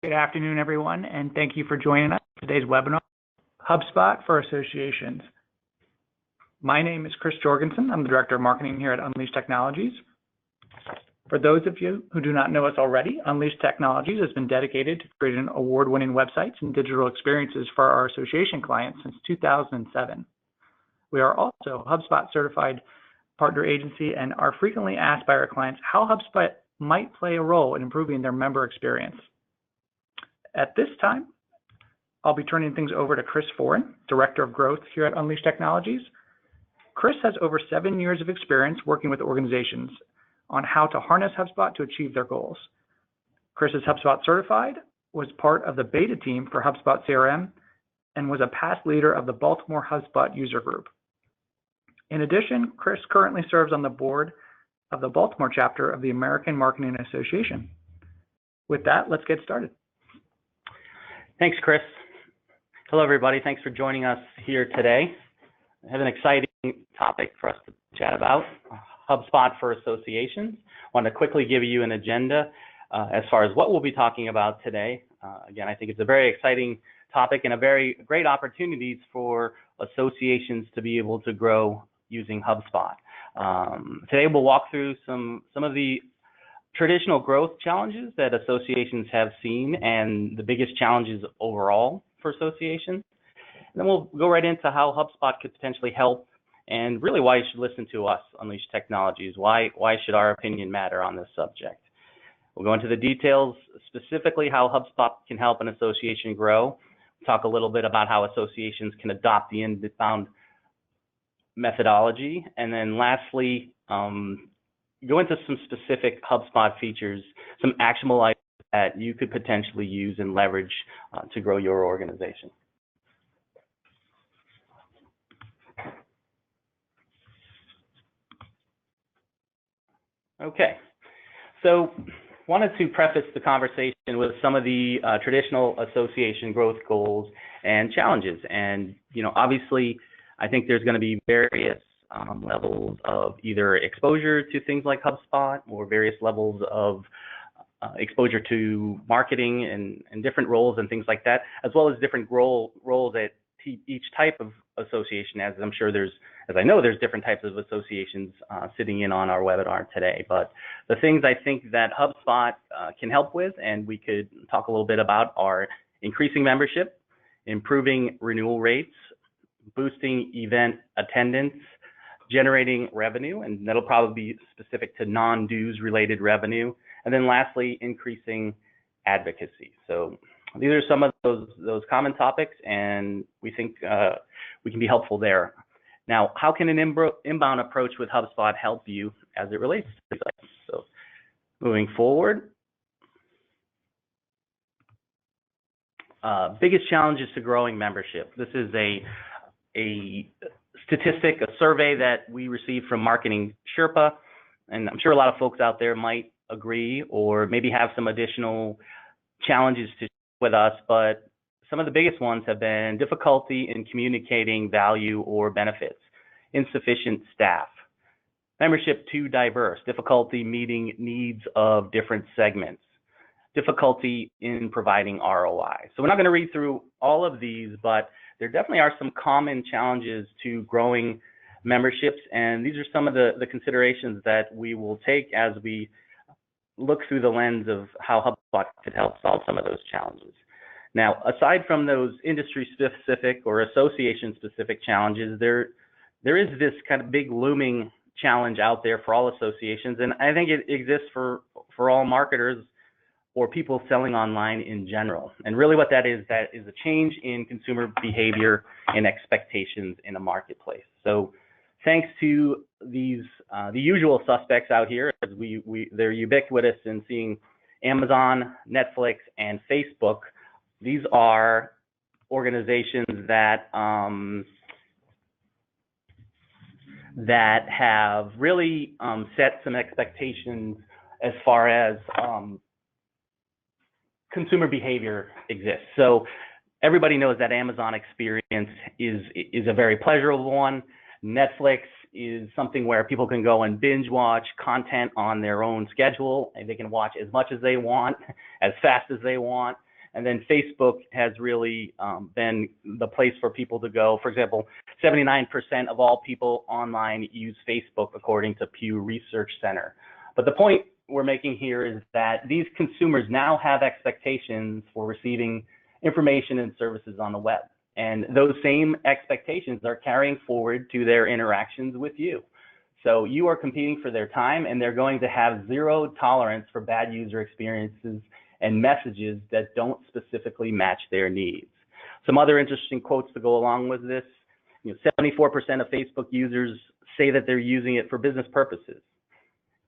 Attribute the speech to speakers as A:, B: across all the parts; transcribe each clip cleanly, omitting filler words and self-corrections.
A: Good afternoon, everyone, and thank you for joining us for today's webinar, HubSpot for Associations. My name is Chris Jorgensen. I'm the Director of Marketing here at Unleashed Technologies. For those of you who do not know us already, Unleashed Technologies has been dedicated to creating award-winning websites and digital experiences for our association clients since 2007. We are also a HubSpot certified partner agency and are frequently asked by our clients how HubSpot might play a role in improving their member experience. At this time, I'll be turning things over to Chris Forhan, Director of Growth here at Unleashed Technologies. Chris has over 7 years of experience working with organizations on how to harness HubSpot to achieve their goals. Chris is HubSpot certified, was part of the beta team for HubSpot CRM, and was a past leader of the Baltimore HubSpot user group. In addition, Chris currently serves on the board of the Baltimore chapter of the American Marketing Association. With that, let's get started.
B: Thanks, Chris. Hello, everybody. Thanks for joining us here today. I have an exciting topic for us to chat about, HubSpot for Associations. I want to quickly give you an agenda as far as what we'll be talking about today. Again, I think it's a very exciting topic and a very great opportunities for associations to be able to grow using HubSpot. Today, we'll walk through some of the traditional growth challenges that associations have seen and the biggest challenges overall for associations. And then we'll go right into how HubSpot could potentially help and really why you should listen to us, Unleashed Technologies. Why should our opinion matter on this subject? We'll go into the details, specifically how HubSpot can help an association grow. Talk a little bit about how associations can adopt the inbound methodology. And then lastly, go into some specific HubSpot features, some actionable items that you could potentially use and leverage to grow your organization. Okay, so wanted to preface the conversation with some of the traditional association growth goals and challenges. And, obviously, I think there's going to be various levels of either exposure to things like HubSpot or various levels of exposure to marketing and different roles and things like that, as well as different roles at each type of association, as I know there's different types of associations sitting in on our webinar today. But the things I think that HubSpot can help with, and we could talk a little bit about, are increasing membership, improving renewal rates, boosting event attendance, generating revenue, and that'll probably be specific to non-dues related revenue. And then lastly, increasing advocacy. So these are some of those common topics, and we think we can be helpful there. Now, how can an inbound approach with HubSpot help you as it relates to these items? So moving forward, biggest challenges to growing membership. This is a statistic, a survey that we received from Marketing Sherpa, and I'm sure a lot of folks out there might agree or maybe have some additional challenges to share with us, but some of the biggest ones have been difficulty in communicating value or benefits, insufficient staff, membership too diverse, difficulty meeting needs of different segments, difficulty in providing ROI. So we're not going to read through all of these, but there definitely are some common challenges to growing memberships, and these are some of the considerations that we will take as we look through the lens of how HubSpot could help solve some of those challenges. Now, aside from those industry-specific or association-specific challenges, there is this kind of big looming challenge out there for all associations, and I think it exists for all marketers or people selling online in general. And really what that is a change in consumer behavior and expectations in a marketplace. So thanks to these the usual suspects out here, as they're ubiquitous in seeing Amazon, Netflix, and Facebook. These are organizations that have really set some expectations as far as consumer behavior exists. So everybody knows that Amazon experience is a very pleasurable one. Netflix is something where people can go and binge watch content on their own schedule, and they can watch as much as they want, as fast as they want. And then Facebook has really been the place for people to go. For example, 79% of all people online use Facebook, according to Pew Research Center. But the point we're making here is that these consumers now have expectations for receiving information and services on the web. And those same expectations are carrying forward to their interactions with you. So you are competing for their time, and they're going to have zero tolerance for bad user experiences and messages that don't specifically match their needs. Some other interesting quotes to go along with this. 74% of Facebook users say that they're using it for business purposes.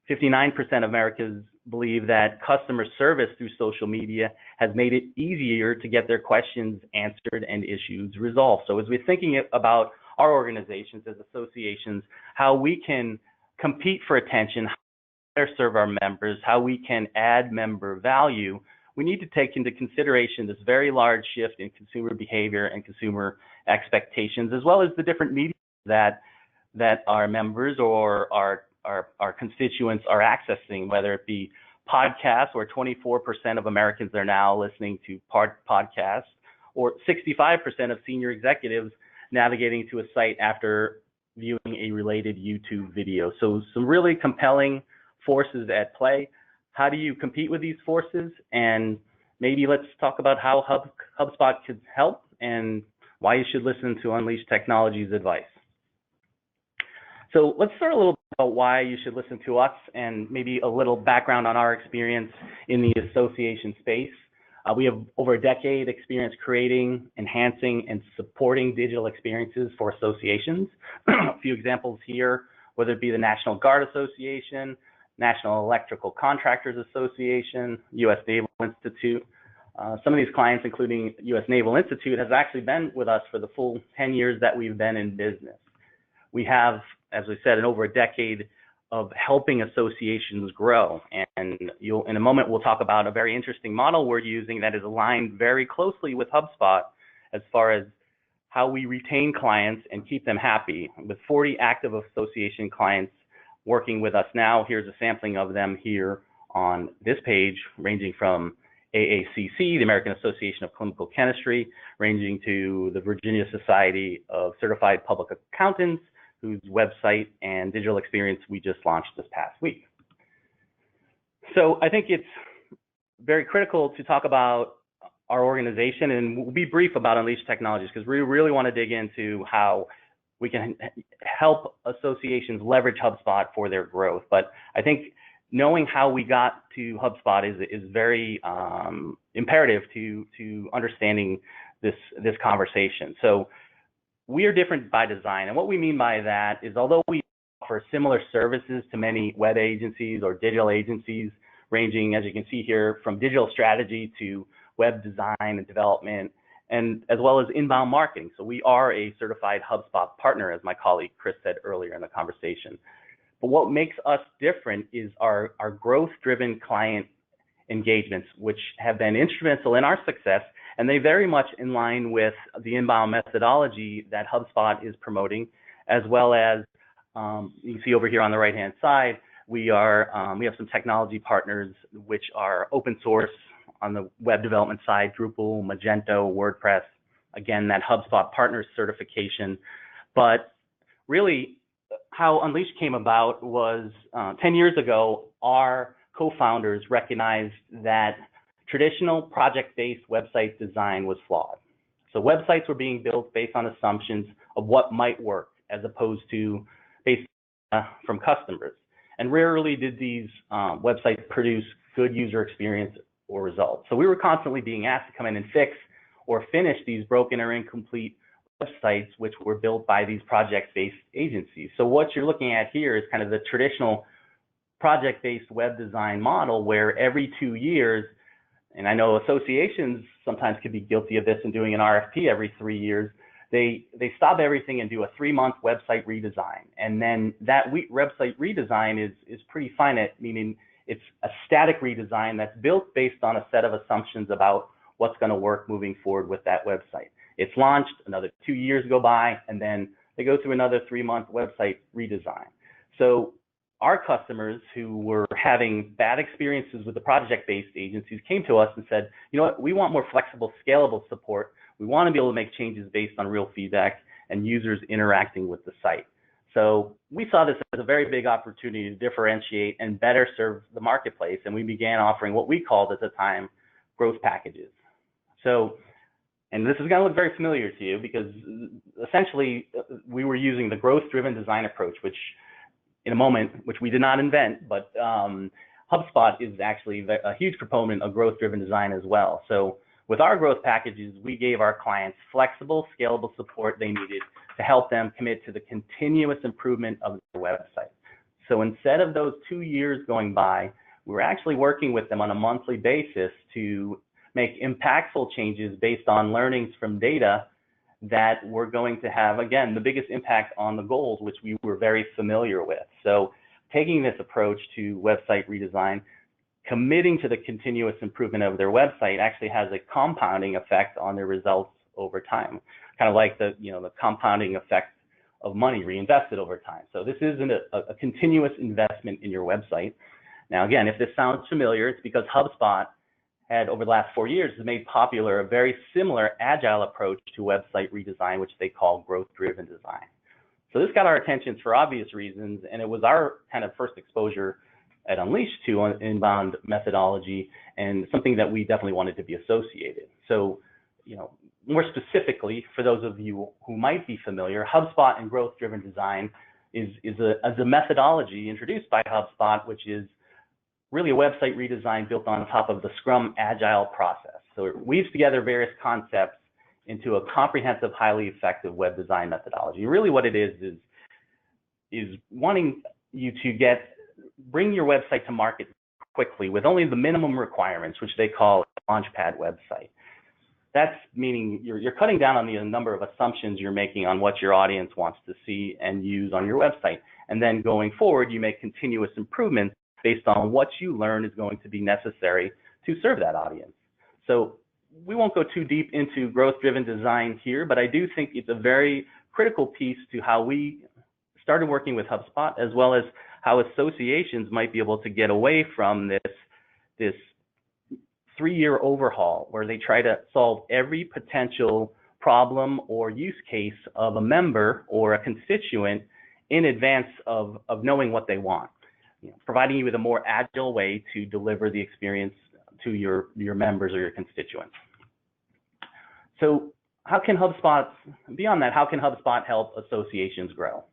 B: 59% of Americans believe that customer service through social media has made it easier to get their questions answered and issues resolved. So as we're thinking about our organizations as associations, how we can compete for attention, how we better serve our members, how we can add member value, we need to take into consideration this very large shift in consumer behavior and consumer expectations, as well as the different media that our members or our constituents are accessing, whether it be podcasts, where 24% of Americans are now listening to podcasts, or 65% of senior executives navigating to a site after viewing a related YouTube video. So some really compelling forces at play. How do you compete with these forces? And maybe let's talk about how HubSpot could help and why you should listen to Unleash Technology's advice. So let's start a little bit about why you should listen to us and maybe a little background on our experience in the association space. We have over a decade experience creating, enhancing, and supporting digital experiences for associations. A few examples here, whether it be the National Guard Association, National Electrical Contractors Association, U.S. Naval Institute. Some of these clients, including U.S. Naval Institute, has actually been with us for the full 10 years that we've been in business. We have, as we said, in over a decade of helping associations grow. And in a moment, we'll talk about a very interesting model we're using that is aligned very closely with HubSpot as far as how we retain clients and keep them happy. With 40 active association clients working with us now, here's a sampling of them here on this page, ranging from AACC, the American Association of Clinical Chemistry, ranging to the Virginia Society of Certified Public Accountants, whose website and digital experience we just launched this past week. So I think it's very critical to talk about our organization, and we'll be brief about Unleash Technologies because we really want to dig into how we can help associations leverage HubSpot for their growth. But I think knowing how we got to HubSpot is very imperative to understanding this conversation. So we are different by design, and what we mean by that is, although we offer similar services to many web agencies or digital agencies, ranging, as you can see here, from digital strategy to web design and development, and as well as inbound marketing. So we are a certified HubSpot partner, as my colleague Chris said earlier in the conversation. But what makes us different is our growth-driven client engagements, which have been instrumental in our success, and they very much in line with the inbound methodology that HubSpot is promoting, as well as you can see over here on the right-hand side, we have some technology partners which are open source on the web development side, Drupal, Magento, WordPress, again, that HubSpot partner certification. But really, how Unleash came about was 10 years ago, our co-founders recognized that traditional project-based website design was flawed. So websites were being built based on assumptions of what might work, as opposed to based from customers. And rarely did these websites produce good user experience or results. So we were constantly being asked to come in and fix or finish these broken or incomplete websites, which were built by these project-based agencies. So what you're looking at here is kind of the traditional project-based web design model, where every 2 years, and I know associations sometimes could be guilty of this in doing an RFP every 3 years, they stop everything and do a 3-month website redesign. And then that website redesign is pretty finite, meaning it's a static redesign that's built based on a set of assumptions about what's going to work moving forward with that website. It's launched, another 2 years go by, and then they go through another 3-month website redesign. So our customers who were having bad experiences with the project-based agencies came to us and said, you know what, we want more flexible, scalable support. We want to be able to make changes based on real feedback and users interacting with the site. So we saw this as a very big opportunity to differentiate and better serve the marketplace, and we began offering what we called at the time growth packages. So, and this is going to look very familiar to you because essentially we were using the growth-driven design approach, which in a moment, which we did not invent, but HubSpot is actually a huge proponent of growth-driven design as well. So with our growth packages, we gave our clients flexible, scalable support they needed to help them commit to the continuous improvement of their website. So instead of those 2 years going by, we were actually working with them on a monthly basis to make impactful changes based on learnings from data that were going to have, again, the biggest impact on the goals, which we were very familiar with. So taking this approach to website redesign, committing to the continuous improvement of their website actually has a compounding effect on their results over time, kind of like the compounding effect of money reinvested over time. So this isn't a continuous investment in your website. Now, again, if this sounds familiar, it's because HubSpot had, over the last 4 years, has made popular a very similar agile approach to website redesign, which they call growth-driven design. So this got our attention for obvious reasons, and it was our kind of first exposure at Unleashed to an inbound methodology and something that we definitely wanted to be associated. So, more specifically, for those of you who might be familiar, HubSpot and growth-driven design is a methodology introduced by HubSpot, which is really a website redesign built on top of the Scrum Agile process. So it weaves together various concepts into a comprehensive, highly effective web design methodology. Really what it is wanting you to bring your website to market quickly with only the minimum requirements, which they call a launchpad website. That's meaning you're cutting down on the number of assumptions you're making on what your audience wants to see and use on your website. And then going forward, you make continuous improvements based on what you learn is going to be necessary to serve that audience. So we won't go too deep into growth-driven design here, but I do think it's a very critical piece to how we started working with HubSpot, as well as how associations might be able to get away from this 3-year overhaul where they try to solve every potential problem or use case of a member or a constituent in advance of knowing what they want. Providing you with a more agile way to deliver the experience to your members or your constituents. So beyond that, how can HubSpot help associations grow?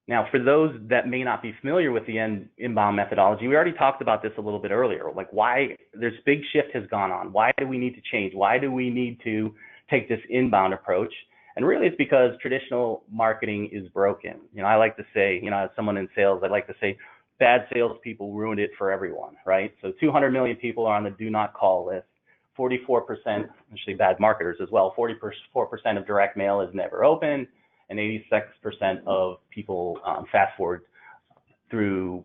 B: Now, for those that may not be familiar with the inbound methodology, we already talked about this a little bit earlier, like why this big shift has gone on. Why do we need to change? Why do we need to take this inbound approach? And really it's because traditional marketing is broken. I like to say, as someone in sales, I like to say bad salespeople ruined it for everyone, right? So 200 million people are on the do not call list. 44%, actually bad marketers as well, 44% of direct mail is never open, and 86% of people fast forward through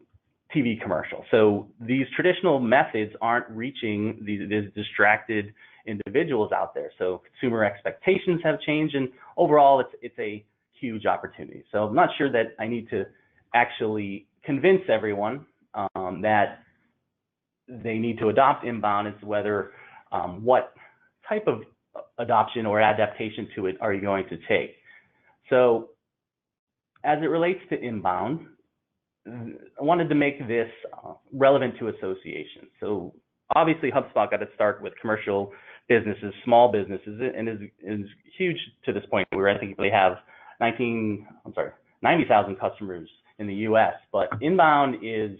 B: TV commercials. So these traditional methods aren't reaching these distracted individuals out there. So consumer expectations have changed, and overall it's a huge opportunity. So I'm not sure that I need to actually convince everyone that they need to adopt inbound. It's whether what type of adoption or adaptation to it are you going to take. So as it relates to inbound, I wanted to make this relevant to associations. So obviously HubSpot got its start with commercial businesses, small businesses, and is huge to this point where I think they have 90,000 customers in the US. But inbound is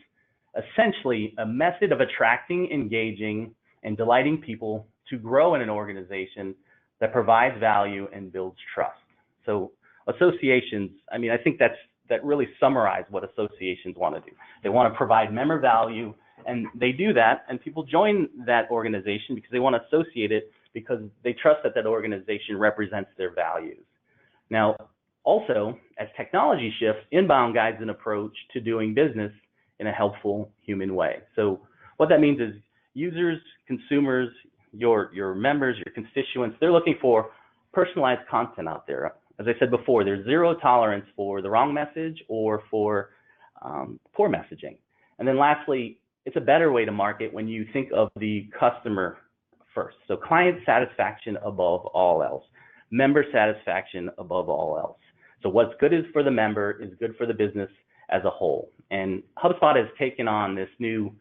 B: essentially a method of attracting, engaging, and delighting people to grow in an organization that provides value and builds trust. So associations, I think that really summarizes what associations want to do. They want to provide member value, and they do that, and people join that organization because they want to associate it because they trust that that organization represents their values. Now, also, as technology shifts, inbound guides an approach to doing business in a helpful human way. So what that means is users, consumers, your members, your constituents, they're looking for personalized content out there. As I said before, there's zero tolerance for the wrong message or for poor messaging. And then lastly, it's a better way to market when you think of the customer first. So client satisfaction above all else, member satisfaction above all else. So what's good is for the member is good for the business as a whole. And HubSpot has taken on this new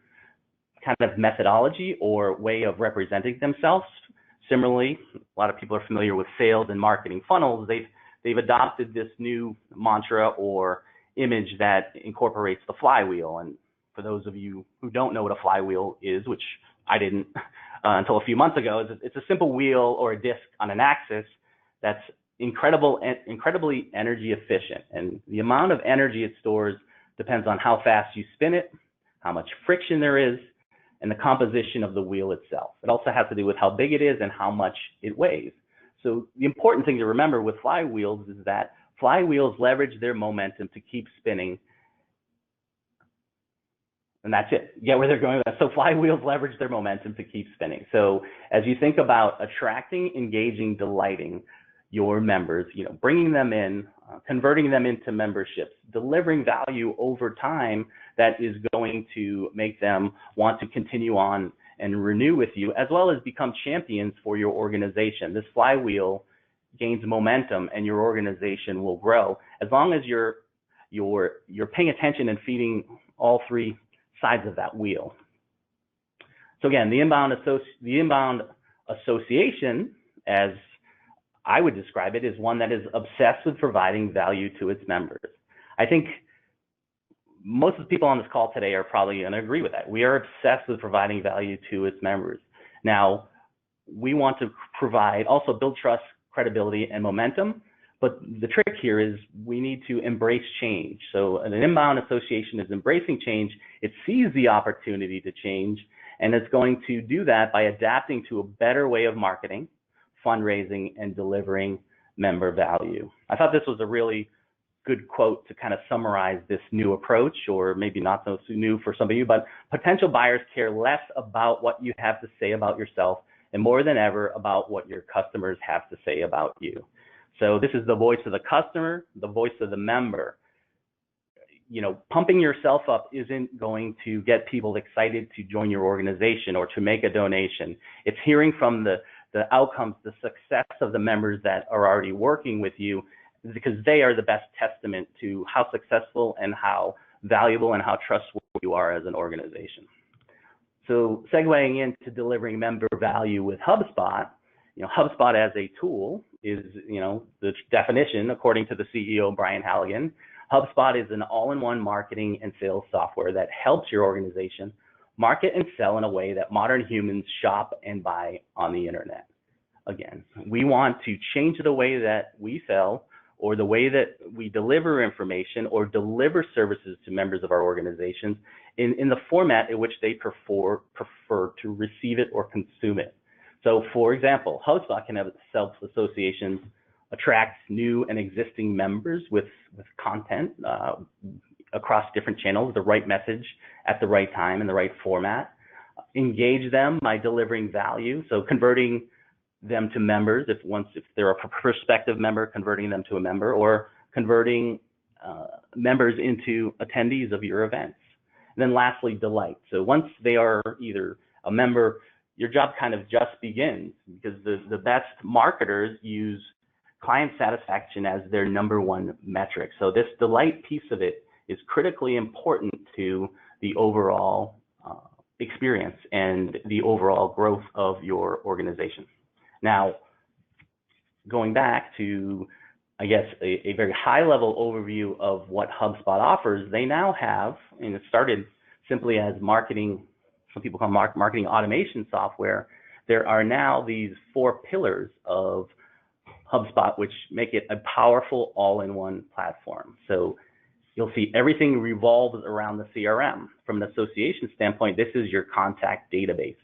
B: kind of methodology or way of representing themselves. Similarly, a lot of people are familiar with sales and marketing funnels. They've adopted this new mantra or image that incorporates the flywheel. And for those of you who don't know what a flywheel is, which I didn't until a few months ago, it's a simple wheel or a disc on an axis that's incredibly energy efficient. And the amount of energy it stores depends on how fast you spin it, how much friction there is, and the composition of the wheel itself. It also has to do with how big it is and how much it weighs. So the important thing to remember with flywheels is that flywheels leverage their momentum to keep spinning. And that's it. You get where they're going with that. So flywheels leverage their momentum to keep spinning. So as you think about attracting, engaging, delighting your members, bringing them in, converting them into memberships, delivering value over time that is going to make them want to continue on and renew with you, as well as become champions for your organization. This flywheel gains momentum and your organization will grow as long as you're paying attention and feeding all three sides of that wheel. So again, the inbound association, as I would describe it, is one that is obsessed with providing value to its members. I think most of the people on this call today are probably going to agree with that. We are obsessed with providing value to its members. Now, we want to also build trust, credibility, and momentum. But the trick here is we need to embrace change. So an inbound association is embracing change. It sees the opportunity to change, and it's going to do that by adapting to a better way of marketing, fundraising, and delivering member value. I thought this was a really good quote to kind of summarize this new approach, or maybe not so new for some of you, but potential buyers care less about what you have to say about yourself and more than ever about what your customers have to say about you. So this is the voice of the customer, the voice of the member. Pumping yourself up isn't going to get people excited to join your organization or to make a donation. It's hearing from the outcomes, the success of the members that are already working with you, because they are the best testament to how successful and how valuable and how trustworthy you are as an organization. So segueing into delivering member value with HubSpot, HubSpot as a tool is, the definition, according to the CEO, Brian Halligan, HubSpot is an all-in-one marketing and sales software that helps your organization market and sell in a way that modern humans shop and buy on the internet. Again, we want to change the way that we sell or the way that we deliver information or deliver services to members of our organizations in the format in which they prefer to receive it or consume it. So for example, HubSpot can have self-associations attract new and existing members with content across different channels, the right message at the right time in the right format, engage them by delivering value. So converting them to members, if they're a prospective member, converting them to a member, or converting members into attendees of your events. And then lastly, delight. So once they are either a member, your job kind of just begins, because the best marketers use client satisfaction as their #1 metric. So this delight piece of it is critically important to the overall experience and the overall growth of your organization. Now, going back to, I guess, a very high-level overview of what HubSpot offers, they now have, and it started simply as marketing, some people call marketing automation software. There are now these 4 pillars of HubSpot, which make it a powerful all-in-one platform. So you'll see everything revolves around the CRM. From an association standpoint, this is your contact database.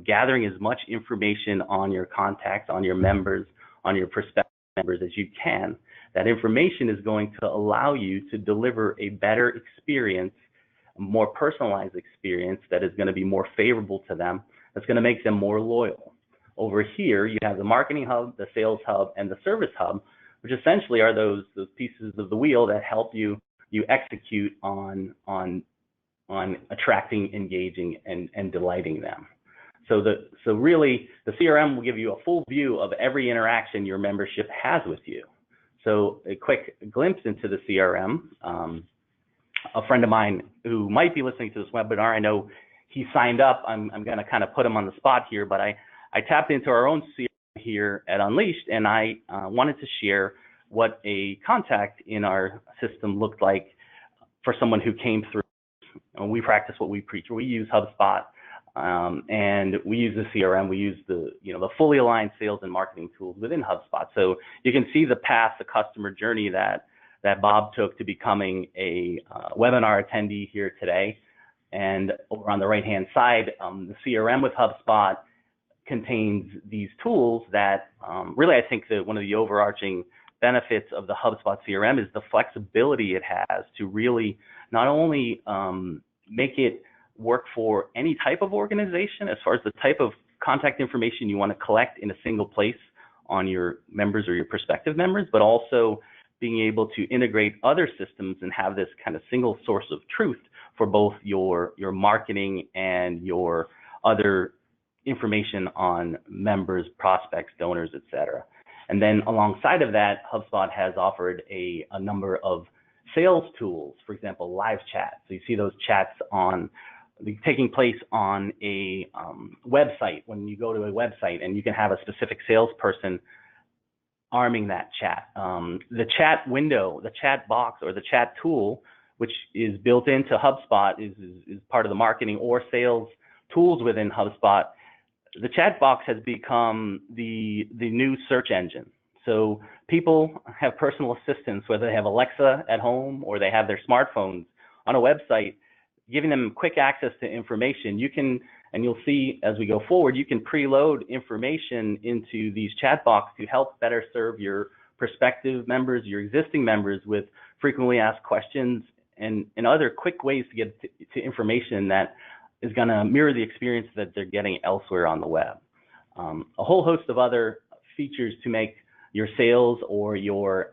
B: Gathering as much information on your contacts, on your members, on your prospective members as you can. That information is going to allow you to deliver a better experience, a more personalized experience that is going to be more favorable to them, that's going to make them more loyal. Over here, you have the Marketing Hub, the Sales Hub, and the Service Hub, which essentially are those pieces of the wheel that help you, you execute on attracting, engaging, and delighting them. So really, the CRM will give you a full view of every interaction your membership has with you. So a quick glimpse into the CRM. A friend of mine who might be listening to this webinar, I know he signed up. I'm going to kind of put him on the spot here, but I tapped into our own CRM here at Unleashed, and I wanted to share what a contact in our system looked like for someone who came through. And we practice what we preach. We use HubSpot, and we use the CRM. We use the fully aligned sales and marketing tools within HubSpot. So you can see the path, the customer journey that Bob took to becoming a webinar attendee here today. And over on the right-hand side, the CRM with HubSpot contains these tools that really, I think that one of the overarching benefits of the HubSpot CRM is the flexibility it has to really not only make it work for any type of organization as far as the type of contact information you want to collect in a single place on your members or your prospective members, but also being able to integrate other systems and have this kind of single source of truth for both your marketing and your other information on members, prospects, donors, et cetera. And then alongside of that, HubSpot has offered a number of sales tools, for example, live chat. So you see those chats taking place on a website when you go to a website, and you can have a specific salesperson arming that chat. The chat window, the chat box, or the chat tool, which is built into HubSpot, is part of the marketing or sales tools within HubSpot. The chat box has become the new search engine. So people have personal assistants, whether they have Alexa at home or they have their smartphones on a website, giving them quick access to information. You can, and you'll see as we go forward, you can preload information into these chat boxes to help better serve your prospective members, your existing members, with frequently asked questions and other quick ways to get to information that is going to mirror the experience that they're getting elsewhere on the web. A whole host of other features to make your sales or your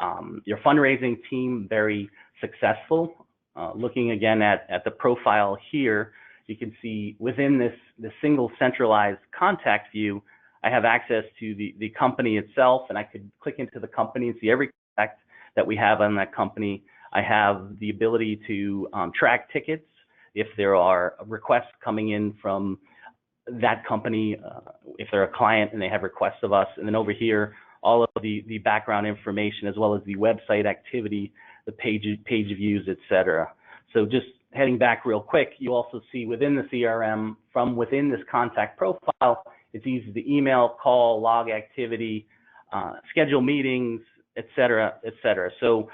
B: fundraising team very successful. Looking again at the profile here, you can see within this single centralized contact view, I have access to the company itself, and I could click into the company and see every contact that we have on that company. I have the ability to track tickets if there are requests coming in from that company, if they're a client and they have requests of us. And then over here, all of the background information, as well as the website activity, the page views, et cetera. So just heading back real quick, you also see within the CRM, from within this contact profile, it's easy to email, call, log activity, schedule meetings, et cetera, et cetera. So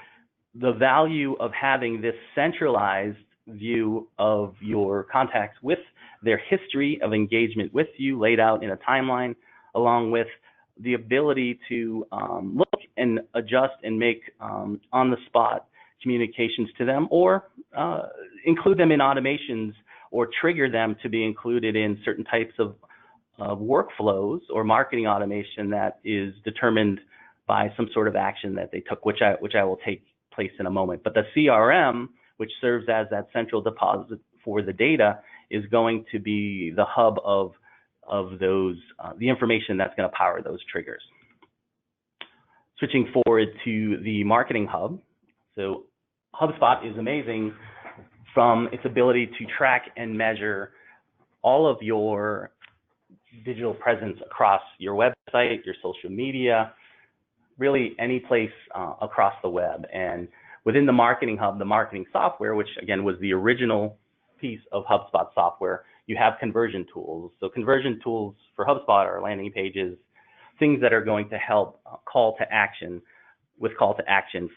B: the value of having this centralized view of your contacts with their history of engagement with you laid out in a timeline, along with the ability to look and adjust and make on-the-spot communications to them, or include them in automations, or trigger them to be included in certain types of workflows or marketing automation that is determined by some sort of action that they took, which I will take place in a moment. But the CRM, which serves as that central deposit for the data, is going to be the hub of those, the information that's going to power those triggers. Switching forward to the Marketing Hub. So HubSpot is amazing from its ability to track and measure all of your digital presence across your website, your social media, really any place across the web. And within the Marketing Hub, the marketing software, which again was the original piece of HubSpot software, you have conversion tools. So conversion tools for HubSpot are landing pages, things that are going to help call to action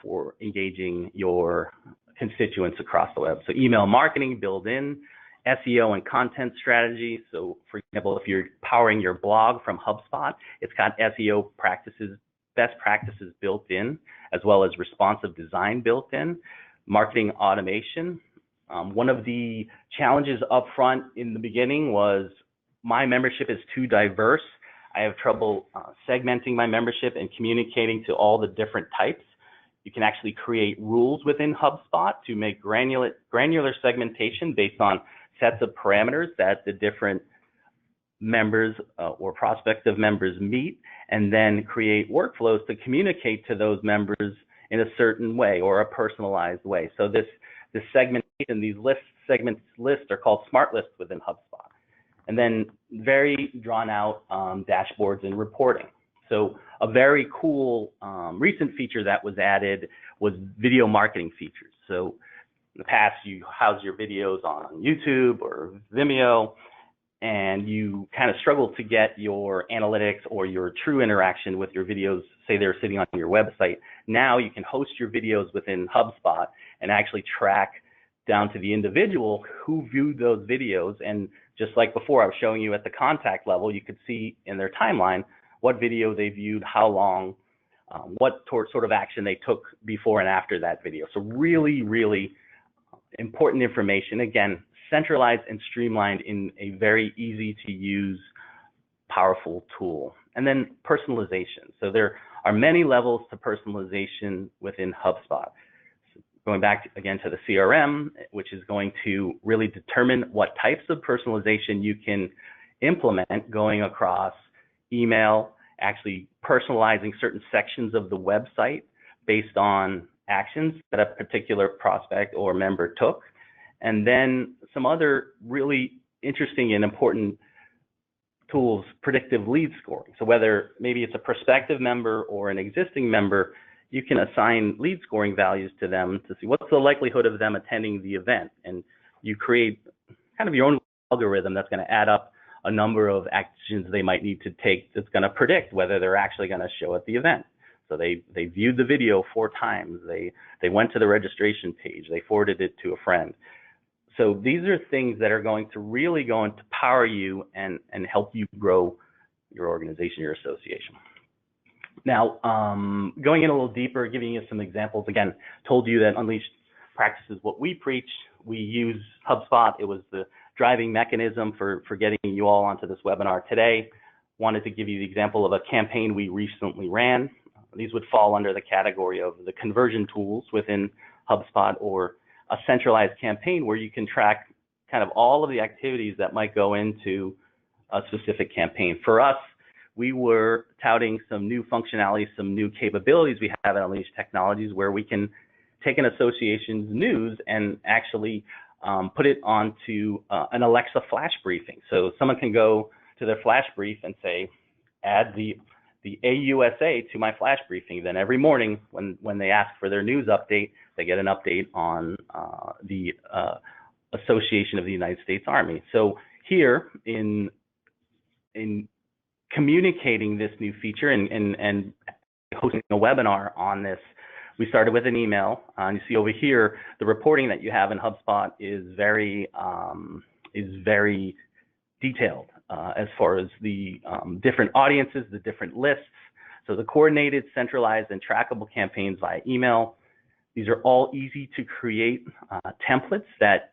B: for engaging your constituents across the web. So email marketing built in, SEO and content strategy. So for example, if you're powering your blog from HubSpot, it's got SEO practices, best practices built in, as well as responsive design built in. Marketing automation. One of the challenges up front in the beginning was my membership is too diverse. I have trouble segmenting my membership and communicating to all the different types. You can actually create rules within HubSpot to make granular segmentation based on sets of parameters that the different members or prospective members meet, and then create workflows to communicate to those members in a certain way or a personalized way. So this segmentation, these lists are called smart lists within HubSpot. And then very drawn out dashboards and reporting. So a very cool recent feature that was added was video marketing features. So in the past, you house your videos on YouTube or Vimeo, and you kind of struggle to get your analytics or your true interaction with your videos, say they're sitting on your website. Now you can host your videos within HubSpot and actually track down to the individual who viewed those videos. And just like before, I was showing you at the contact level, you could see in their timeline what video they viewed, how long, what sort of action they took before and after that video. So really, really important information. Again, centralized and streamlined in a very easy to use, powerful tool. And then personalization. So there are many levels to personalization within HubSpot. Going back again to the CRM, which is going to really determine what types of personalization you can implement, going across email, actually personalizing certain sections of the website based on actions that a particular prospect or member took. And then some other really interesting and important tools, predictive lead scoring. So whether maybe it's a prospective member or an existing member, you can assign lead scoring values to them to see what's the likelihood of them attending the event. And you create kind of your own algorithm that's going to add up a number of actions they might need to take that's going to predict whether they're actually going to show at the event. So they viewed the video 4 times, they went to the registration page, they forwarded it to a friend. So these are things that are going to really power you and help you grow your organization, your association. Now, going in a little deeper, giving you some examples, again, told you that Unleashed practices what we preach. We use HubSpot. It was the driving mechanism for getting you all onto this webinar today. Wanted to give you the example of a campaign we recently ran. These would fall under the category of the conversion tools within HubSpot, or a centralized campaign where you can track kind of all of the activities that might go into a specific campaign. For us, we were touting some new functionality, some new capabilities we have at Unleashed Technologies, where we can take an association's news and actually put it onto an Alexa flash briefing. So someone can go to their flash brief and say, add the AUSA to my flash briefing. Then every morning when they ask for their news update, they get an update on the Association of the United States Army. So here in communicating this new feature and hosting a webinar on this, we started with an email. And you see over here, the reporting that you have in HubSpot is very detailed as far as the different audiences, the different lists. So the coordinated, centralized, and trackable campaigns via email. These are all easy to create templates that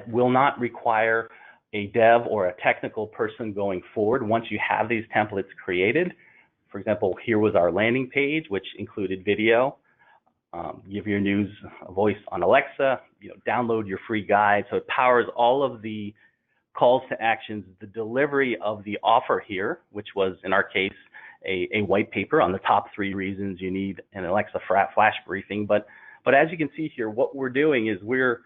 B: will not require a dev or a technical person going forward once you have these templates created. For example, here was our landing page, which included video. Give your news a voice on Alexa, download your free guide. So it powers all of the calls to actions, the delivery of the offer here, which was in our case, a white paper on the top 3 reasons you need an Alexa flash briefing. But as you can see here, what we're doing is we're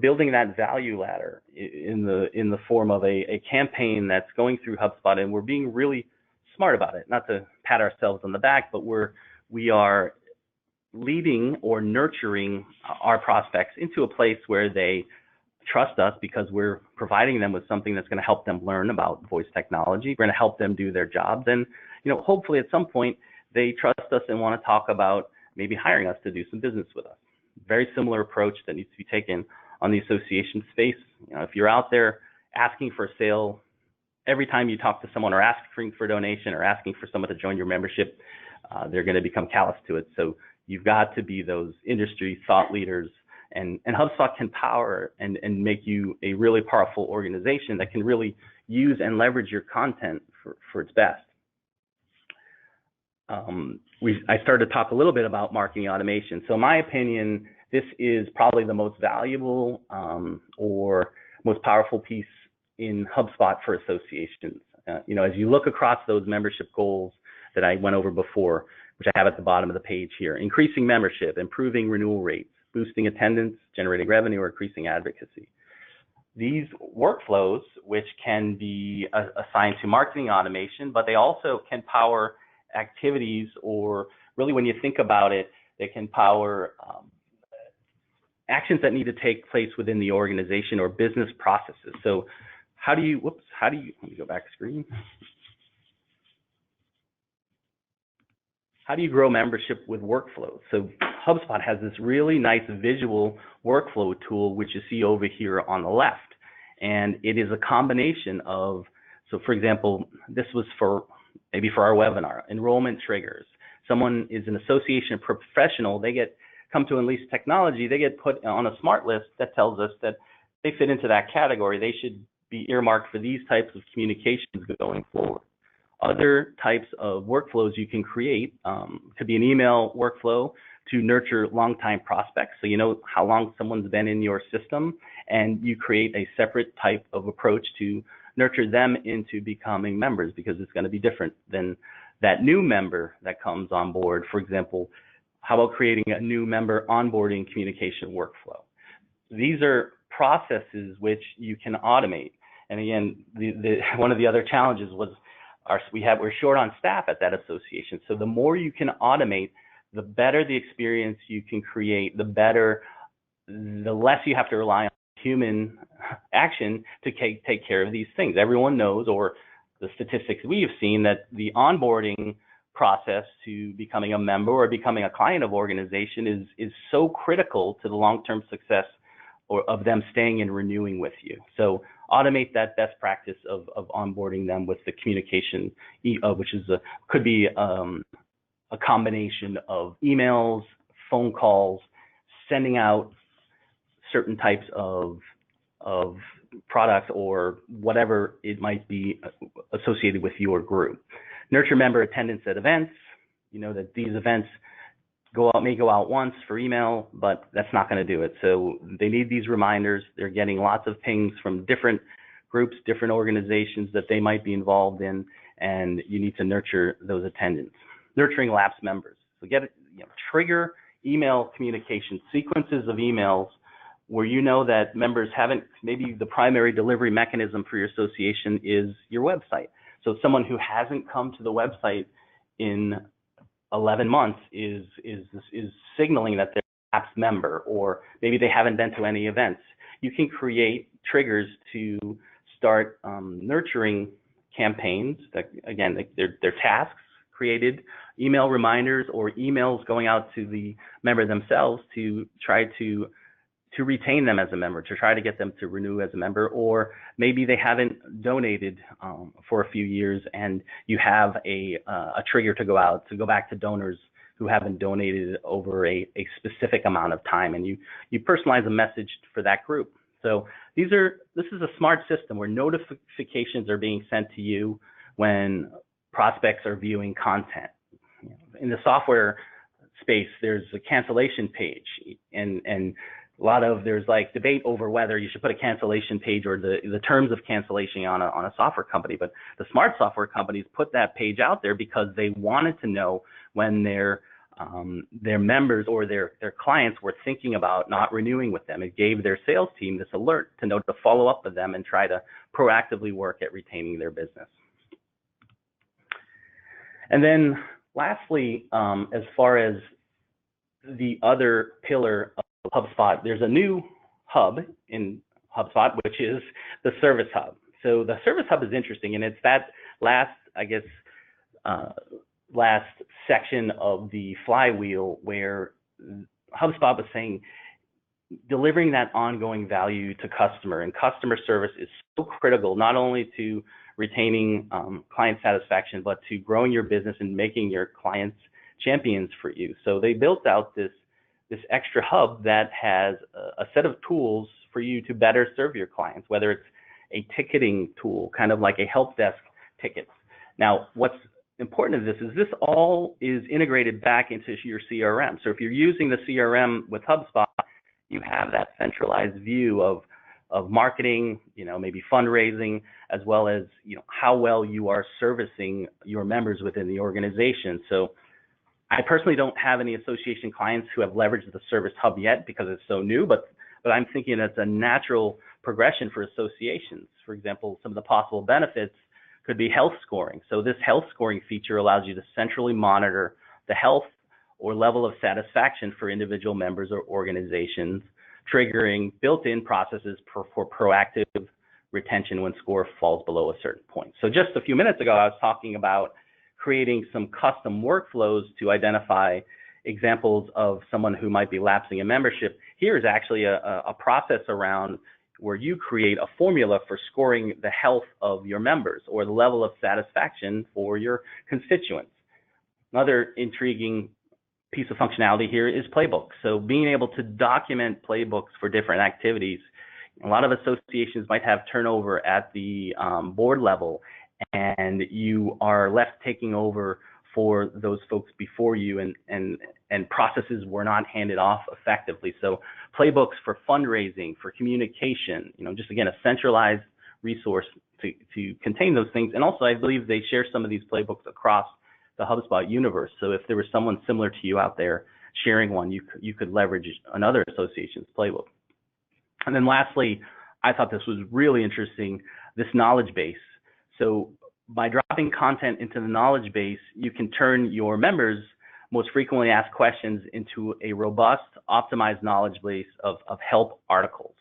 B: building that value ladder in the form of a campaign that's going through HubSpot, and we're being really smart about it. Not to pat ourselves on the back, but we are leading or nurturing our prospects into a place where they trust us because we're providing them with something that's going to help them learn about voice technology. We're going to help them do their jobs, and hopefully at some point they trust us and want to talk about maybe hiring us to do some business with us. Very similar approach that needs to be taken on the association space. If you're out there asking for a sale, every time you talk to someone or asking for a donation or asking for someone to join your membership, they're going to become callous to it. So you've got to be those industry thought leaders, and HubSpot can power and make you a really powerful organization that can really use and leverage your content for its best. I started to talk a little bit about marketing automation. So in my opinion, this is probably the most valuable or most powerful piece in HubSpot for associations. You know, as you look across those membership goals that I went over before, which I have at the bottom of the page here, increasing membership, improving renewal rates, boosting attendance, generating revenue, or increasing advocacy. These workflows, which can be assigned to marketing automation, but they also can power activities, or really when you think about it, they can power actions that need to take place within the organization or business processes. So how do you, let me go back screen. How do you grow membership with workflows? So HubSpot has this really nice visual workflow tool, which you see over here on the left. And it is a combination of, so for example, this was for maybe for our webinar, enrollment triggers. Someone is an association professional, they come to Unleash Technology, they get put on a smart list that tells us that they fit into that category. They should be earmarked for these types of communications going forward. Other types of workflows you can create could be an email workflow to nurture longtime prospects. So you know how long someone's been in your system, and you create a separate type of approach to nurture them into becoming members, because it's going to be different than that new member that comes on board. For example, how about creating a new member onboarding communication workflow? These are processes which you can automate. And again, one of the other challenges was we're short on staff at that association. So the more you can automate, the better the experience you can create, the less you have to rely on human action to take care of these things. Everyone knows, or the statistics we have seen, that the onboarding process to becoming a member or becoming a client of organization is so critical to the long-term success of them staying and renewing with you. So automate that best practice of onboarding them with the communication, which could be a combination of emails, phone calls, sending out certain types of product or whatever it might be associated with your group. Nurture member attendance at events. You know that these events may go out once for email, but that's not going to do it. So they need these reminders. They're getting lots of pings from different groups, different organizations that they might be involved in, and you need to nurture those attendants. Nurturing lapsed members. So trigger email communication, sequences of emails where you know that members haven't, maybe the primary delivery mechanism for your association is your website. So someone who hasn't come to the website in 11 months is signaling that they're a lapsed member, or maybe they haven't been to any events. You can create triggers to start nurturing campaigns that, again, they're tasks created, email reminders, or emails going out to the member themselves to try to retain them as a member, to try to get them to renew as a member, or maybe they haven't donated for a few years and you have a trigger to go back to donors who haven't donated over a specific amount of time, and you personalize a message for that group. So this is a smart system where notifications are being sent to you when prospects are viewing content. In the software space, there's a cancellation page, and there's like debate over whether you should put a cancellation page or the terms of cancellation on a software company. But the smart software companies put that page out there because they wanted to know when their members or their clients were thinking about not renewing with them. It gave their sales team this alert to know to follow up with them and try to proactively work at retaining their business. And then lastly, as far as the other pillar of HubSpot, there's a new hub in HubSpot, which is the Service Hub. So the Service Hub is interesting, and it's that last section of the flywheel where HubSpot was saying delivering that ongoing value to customer, and customer service is so critical, not only to retaining client satisfaction, but to growing your business and making your clients champions for you. So they built out this extra hub that has a set of tools for you to better serve your clients, whether it's a ticketing tool, kind of like a help desk tickets. Now, what's important of this all is integrated back into your CRM. So if you're using the CRM with HubSpot, you have that centralized view of marketing, maybe fundraising, as well as, how well you are servicing your members within the organization. So I personally don't have any association clients who have leveraged the Service Hub yet because it's so new, but I'm thinking it's a natural progression for associations. For example, some of the possible benefits could be health scoring. So this health scoring feature allows you to centrally monitor the health or level of satisfaction for individual members or organizations, triggering built-in processes for proactive retention when score falls below a certain point. So just a few minutes ago, I was talking about creating some custom workflows to identify examples of someone who might be lapsing a membership. Here is actually a process around where you create a formula for scoring the health of your members or the level of satisfaction for your constituents. Another intriguing piece of functionality here is playbooks. So being able to document playbooks for different activities. A lot of associations might have turnover at the board level, and you are left taking over for those folks before you, and processes were not handed off effectively. So playbooks for fundraising, for communication, just again, a centralized resource to contain those things. And also, I believe they share some of these playbooks across the HubSpot universe. So if there was someone similar to you out there sharing one, you could leverage another association's playbook. And then lastly, I thought this was really interesting, this knowledge base. So by dropping content into the knowledge base, you can turn your members' most frequently asked questions into a robust, optimized knowledge base of help articles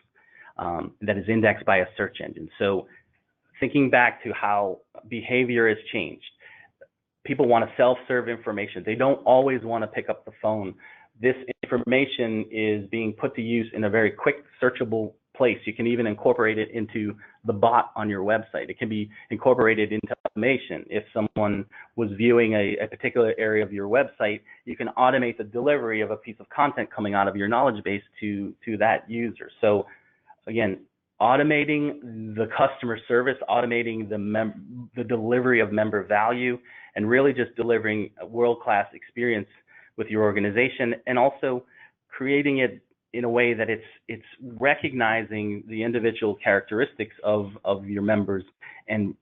B: that is indexed by a search engine. So thinking back to how behavior has changed, people want to self-serve information. They don't always want to pick up the phone. This information is being put to use in a very quick, searchable place. You can even incorporate it into the bot on your website. It can be incorporated into automation. If someone was viewing a particular area of your website, you can automate the delivery of a piece of content coming out of your knowledge base to that user. So again, automating the customer service, automating the delivery of member value, and really just delivering a world-class experience with your organization, and also creating it in a way that it's recognizing the individual characteristics of your members. And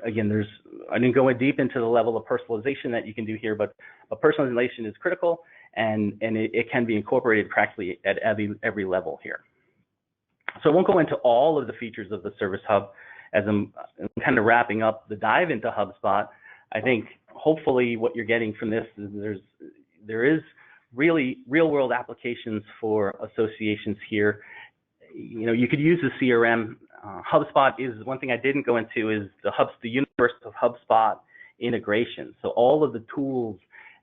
B: again, I didn't go deep into the level of personalization that you can do here, but personalization is critical, and it can be incorporated practically at every level here. So I won't go into all of the features of the Service Hub as I'm kind of wrapping up the dive into HubSpot. I think hopefully what you're getting from this is there is really real-world applications for associations here. You could use the CRM. HubSpot is one thing I didn't go into is the universe of HubSpot integration. So all of the tools,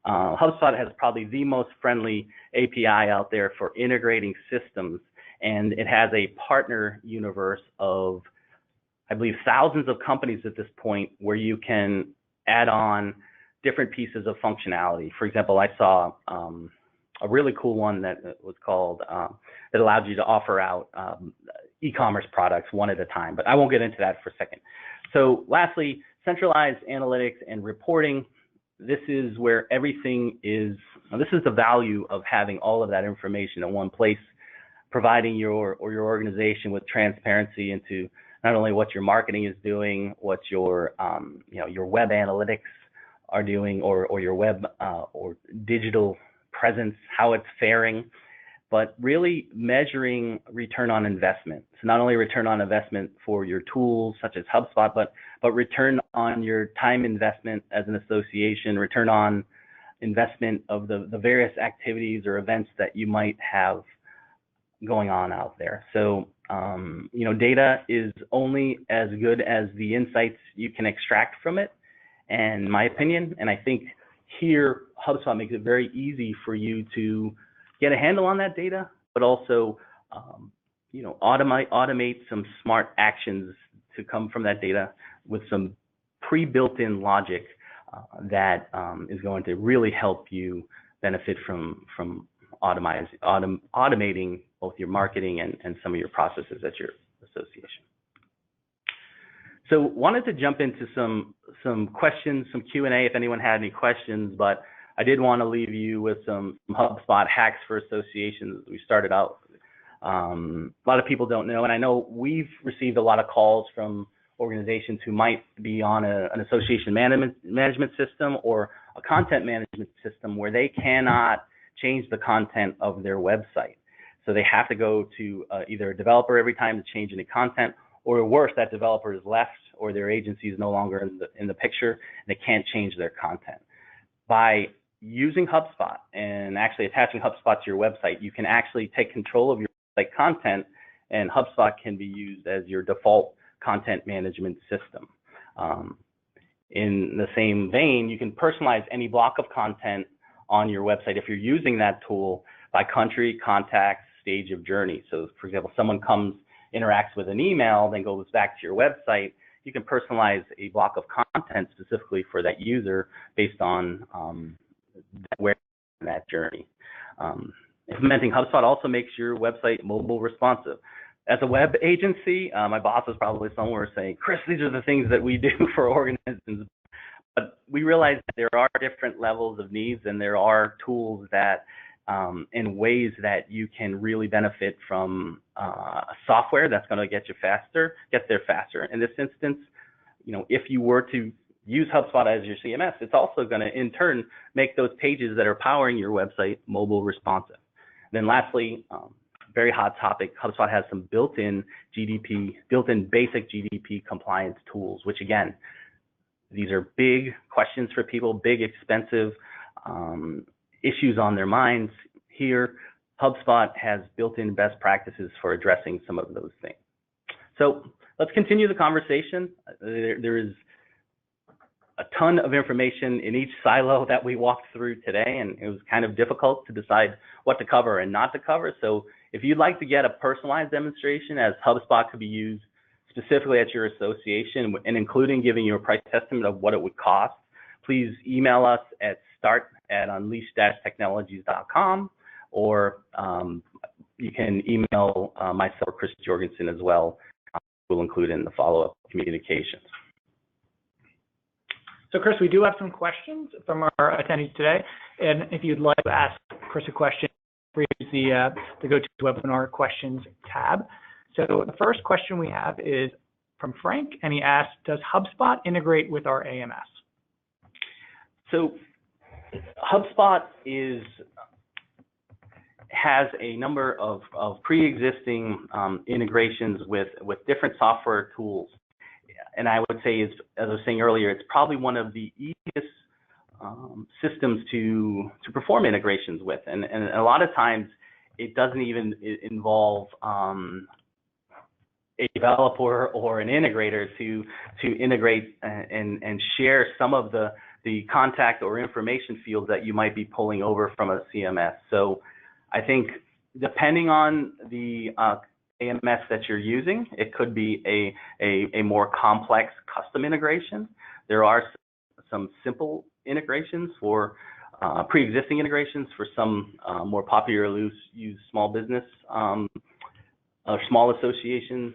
B: HubSpot has probably the most friendly API out there for integrating systems, and it has a partner universe of, I believe, thousands of companies at this point where you can add on different pieces of functionality. For example, I saw a really cool one that was called, that allowed you to offer out e-commerce products one at a time, but I won't get into that for a second. So lastly, centralized analytics and reporting. This is where everything is, this is the value of having all of that information in one place, providing your organization with transparency into not only what your marketing is doing, what your your web analytics are doing, or your web or digital presence, how it's faring, but really measuring return on investment. So not only return on investment for your tools such as HubSpot, but return on your time investment as an association, return on investment of the various activities or events that you might have going on out there. So data is only as good as the insights you can extract from it, and my opinion. And I think here HubSpot makes it very easy for you to get a handle on that data, but also automate some smart actions to come from that data with some pre-built-in logic that is going to really help you benefit from automating both your marketing and some of your processes at your association. So wanted to jump into some questions, some Q&A if anyone had any questions, but I did want to leave you with some HubSpot hacks for associations. We started out, a lot of people don't know, and I know we've received a lot of calls from organizations who might be on an association management system or a content management system where they cannot change the content of their website. So they have to go to either a developer every time to change any content, or worse, that developer is left or their agency is no longer in the picture and they can't change their content. By using HubSpot and actually attaching HubSpot to your website, you can actually take control of your website content, and HubSpot can be used as your default content management system. In the same vein, you can personalize any block of content on your website if you're using that tool by country, contact, stage of journey. So for example, someone interacts with an email, then goes back to your website, you can personalize a block of content specifically for that user based on where in that journey. Implementing HubSpot also makes your website mobile responsive. As a web agency, my boss is probably somewhere saying, Chris, these are the things that we do for organizations. But we realize that there are different levels of needs, and there are tools that and ways that you can really benefit from software that's going to get there faster. In this instance, if you were to use HubSpot as your CMS, it's also going to in turn make those pages that are powering your website mobile responsive. Then lastly, very hot topic, HubSpot has some built-in basic GDP compliance tools, which again, these are big questions for people, big expensive issues on their minds. Here, HubSpot has built-in best practices for addressing some of those things. So let's continue the conversation. There is a ton of information in each silo that we walked through today, and it was kind of difficult to decide what to cover and not to cover. So if you'd like to get a personalized demonstration as HubSpot could be used specifically at your association and including giving you a price estimate of what it would cost, please email us at start@unleash-technologies.com, or you can email myself or Chris Jorgensen as well. We'll include in the follow-up communications.
A: So Chris, we do have some questions from our attendees today, and if you'd like to ask Chris a question, please use the GoToWebinar questions tab. So the first question we have is from Frank, and he asks, does HubSpot integrate with our AMS?
B: So HubSpot has a number of pre-existing integrations with different software tools. And I would say, as I was saying earlier, it's probably one of the easiest systems to perform integrations with. And a lot of times it doesn't even involve a developer or an integrator to integrate and share some of the contact or information fields that you might be pulling over from a CMS. So I think depending on the AMS that you're using, it could be a more complex custom integration. There are some simple integrations for pre-existing integrations for some more popularly used small business or small association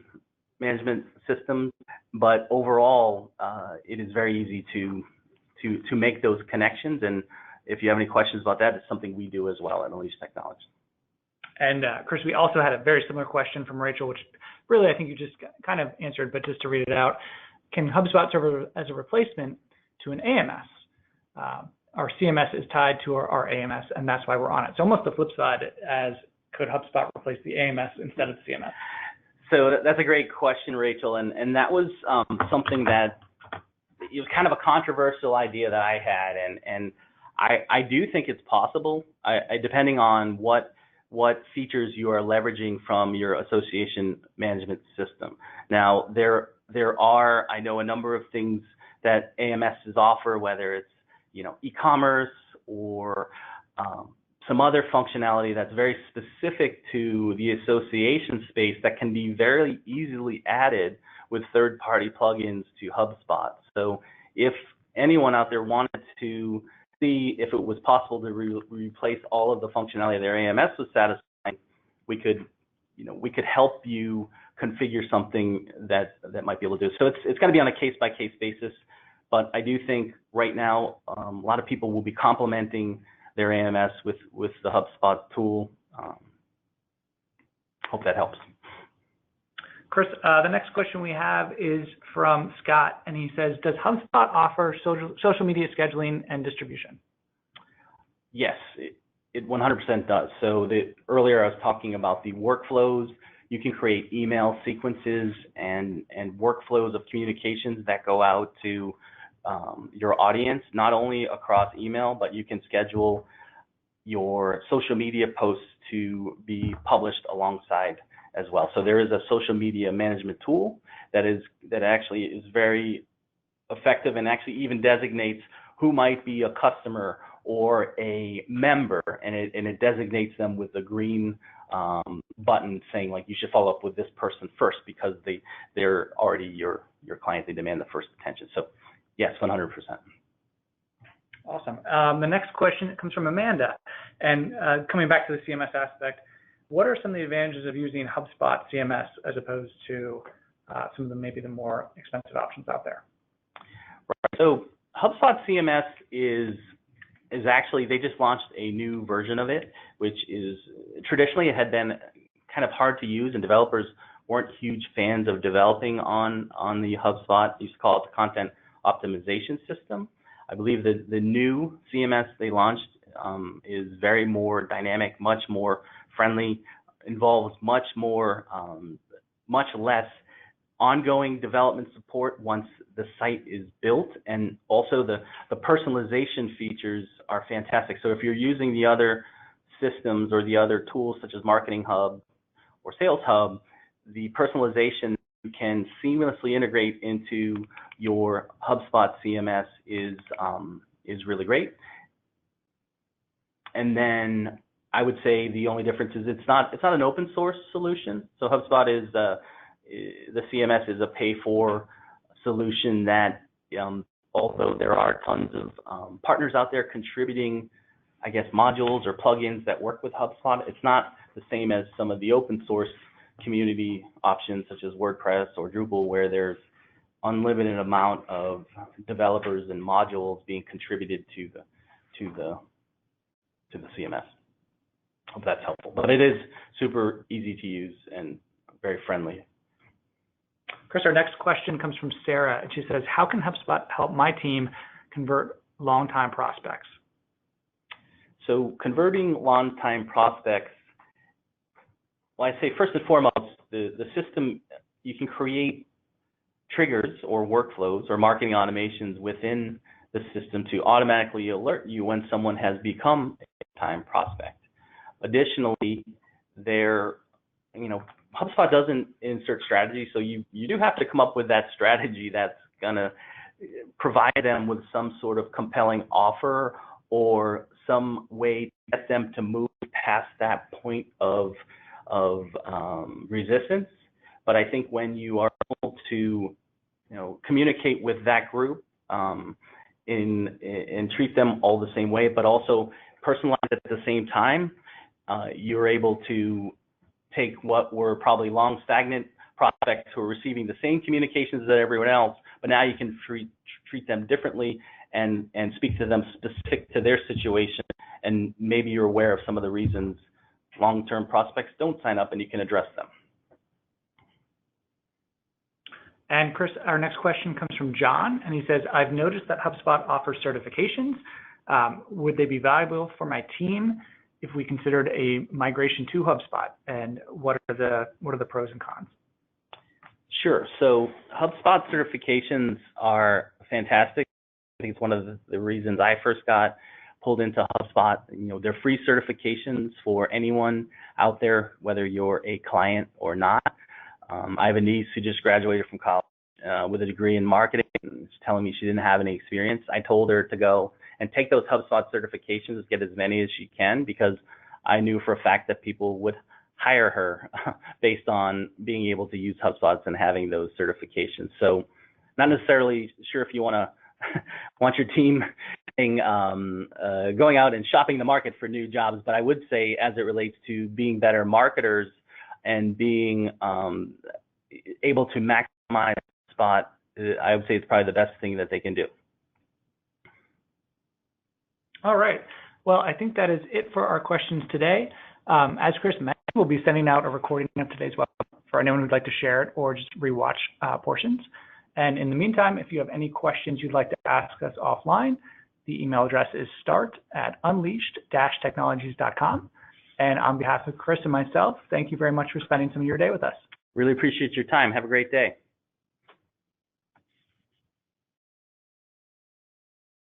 B: management systems. But overall, it is very easy to make those connections. And if you have any questions about that, it's something we do as well at Unleash Technology.
A: And Chris, we also had a very similar question from Rachel, which really I think you just kind of answered, but just to read it out, can HubSpot serve as a replacement to an AMS? Our CMS is tied to our AMS, and that's why we're on it. So almost the flip side, as could HubSpot replace the AMS instead of the CMS?
B: So that's a great question, Rachel, and that was something that it was kind of a controversial idea that I had, and I do think it's possible, depending on what features you are leveraging from your association management system. Now, there are, I know, a number of things that AMSs offer, whether it's e-commerce or some other functionality that's very specific to the association space that can be very easily added with third-party plugins to HubSpot. So if anyone out there wanted to see if it was possible to replace all of the functionality their AMS was satisfying, we could help you configure something that might be able to do. So it's going to be on a case-by-case basis. But I do think right now a lot of people will be complementing their AMS with the HubSpot tool. Hope that helps.
A: Chris, the next question we have is from Scott, and he says, does HubSpot offer social media scheduling and distribution?
B: Yes, it 100% does. So earlier I was talking about the workflows. You can create email sequences and workflows of communications that go out to your audience, not only across email, but you can schedule your social media posts to be published alongside as well. So there is a social media management tool that actually is very effective and actually even designates who might be a customer or a member, and it designates them with a green button saying like you should follow up with this person first because they're already your client. They demand the first attention. So yes, 100%.
A: Awesome. The next question comes from Amanda, and coming back to the CMS aspect, what are some of the advantages of using HubSpot CMS as opposed to some of maybe the more expensive options out there?
B: Right. So HubSpot CMS is actually, they just launched a new version of it, which is traditionally it had been kind of hard to use, and developers weren't huge fans of developing on the HubSpot. They used to call it the content optimization system. I believe that the new CMS they launched is very more dynamic, much more friendly, involves much less ongoing development support once the site is built, and also the personalization features are fantastic. So if you're using the other systems or the other tools such as Marketing Hub or Sales Hub, the personalization you can seamlessly integrate into your HubSpot CMS is really great. And then I would say the only difference is it's not an open source solution. So HubSpot is the CMS is a pay-for solution that although there are tons of partners out there contributing, I guess, modules or plugins that work with HubSpot, it's not the same as some of the open source community options such as WordPress or Drupal, where there's unlimited amount of developers and modules being contributed to the CMS. Hope that's helpful. But it is super easy to use and very friendly.
A: Chris, our next question comes from Sarah, and she says, how can HubSpot help my team convert long-time prospects?
B: So converting long-time prospects, well, I say first and foremost, the system, you can create triggers or workflows or marketing automations within the system to automatically alert you when someone has become a time prospect. Additionally, HubSpot doesn't insert strategy, so you do have to come up with that strategy that's gonna provide them with some sort of compelling offer or some way to get them to move past that point of resistance. But I think when you are able to communicate with that group and treat them all the same way, but also personalize it at the same time, you're able to take what were probably long stagnant prospects who are receiving the same communications as everyone else, but now you can treat them differently and speak to them specific to their situation, and maybe you're aware of some of the reasons long-term prospects don't sign up, and you can address them.
A: And Chris, our next question comes from John, and he says, I've noticed that HubSpot offers certifications. Would they be valuable for my team if we considered a migration to HubSpot? And what are the pros and cons?
B: Sure. So HubSpot certifications are fantastic. I think it's one of the reasons I first got pulled into HubSpot. They're free certifications for anyone out there, whether you're a client or not. I have a niece who just graduated from college with a degree in marketing, and she's telling me she didn't have any experience. I told her to go and take those HubSpot certifications, get as many as she can, because I knew for a fact that people would hire her based on being able to use HubSpots and having those certifications. So not necessarily sure if you want your team going out and shopping the market for new jobs, but I would say as it relates to being better marketers and being able to maximize HubSpot, I would say it's probably the best thing that they can do.
A: All right. Well, I think that is it for our questions today. As Chris mentioned, we'll be sending out a recording of today's webinar for anyone who'd like to share it or just rewatch portions. And in the meantime, if you have any questions you'd like to ask us offline, the email address is start@unleashed-technologies.com. And on behalf of Chris and myself, thank you very much for spending some of your day with us.
B: Really appreciate your time. Have a great day.